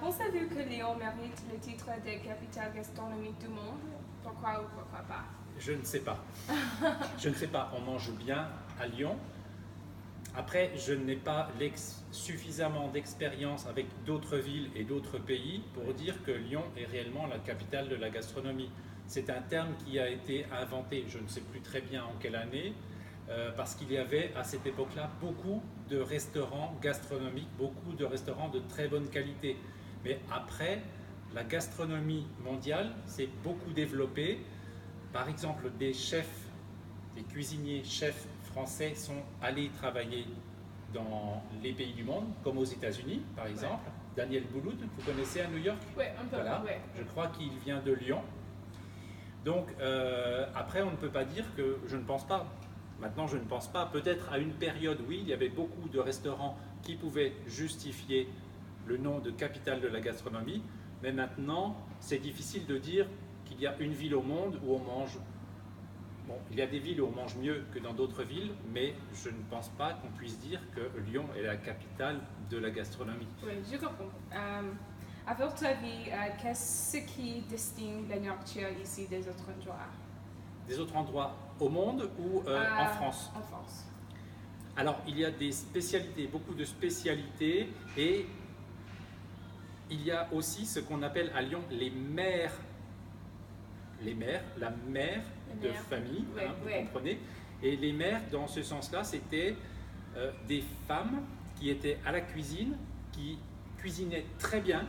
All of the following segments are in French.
Pensez-vous que Lyon mérite le titre de capitale gastronomique du monde? Pourquoi ou pourquoi pas? Je ne sais pas. Je ne sais pas. On mange bien à Lyon. Après, je n'ai pas suffisamment d'expérience avec d'autres villes et d'autres pays pour dire que Lyon est réellement la capitale de la gastronomie. C'est un terme qui a été inventé, je ne sais plus très bien en quelle année, parce qu'il y avait à cette époque-là beaucoup de restaurants gastronomiques, beaucoup de restaurants de très bonne qualité. Mais après, la gastronomie mondiale s'est beaucoup développée. Par exemple, des chefs, des cuisiniers chefs français sont allés travailler dans les pays du monde, comme aux États-Unis, par exemple. Ouais. Daniel Boulud, vous connaissez à New York? Oui, un peu. Voilà. Ouais. Je crois qu'il vient de Lyon. Donc, après, on ne peut pas dire que je ne pense pas. Maintenant, je ne pense pas. Peut-être à une période, oui, il y avait beaucoup de restaurants qui pouvaient justifier le nom de capitale de la gastronomie. Mais maintenant, c'est difficile de dire qu'il y a une ville au monde où on mange. Bon, il y a des villes où on mange mieux que dans d'autres villes, mais je ne pense pas qu'on puisse dire que Lyon est la capitale de la gastronomie. Oui, je comprends. À votre avis, qu'est-ce qui distingue la nourriture ici des autres endroits? Des autres endroits au monde ou en France? En France. Alors, il y a des spécialités, beaucoup de spécialités, et il y a aussi ce qu'on appelle à Lyon les mères. Les mères, la mère de famille, ouais, hein, vous comprenez. Et les mères, dans ce sens-là, c'était des femmes qui étaient à la cuisine, qui cuisinaient très bien,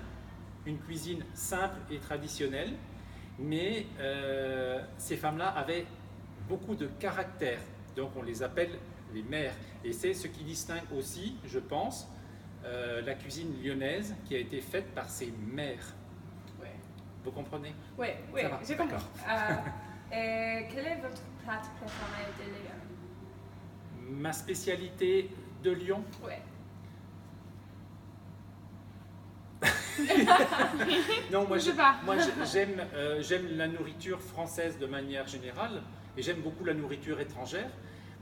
une cuisine simple et traditionnelle, mais ces femmes-là avaient beaucoup de caractère, donc on les appelle les mères. Et c'est ce qui distingue aussi, je pense, la cuisine lyonnaise qui a été faite par ces mères. Vous comprenez? Oui, je comprends. Quel est votre plat préféré de Lyon? Ma spécialité de Lyon? Oui. Non, moi j'aime la nourriture française de manière générale et j'aime beaucoup la nourriture étrangère.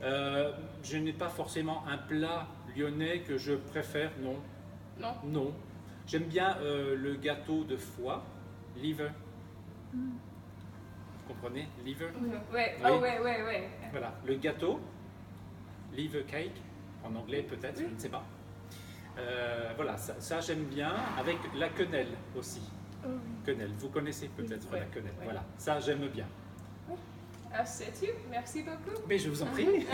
Je n'ai pas forcément un plat lyonnais que je préfère, non. Non? Non. J'aime bien le gâteau de foie. Liver. Vous comprenez? Liver? Oui. Voilà, le gâteau, liver cake, en anglais peut-être, je ne sais pas. Voilà, ça j'aime bien, avec la quenelle aussi. Quenelle, vous connaissez peut-être la quenelle. Voilà, ça j'aime bien. C'est tout, merci beaucoup. Mais je vous en prie.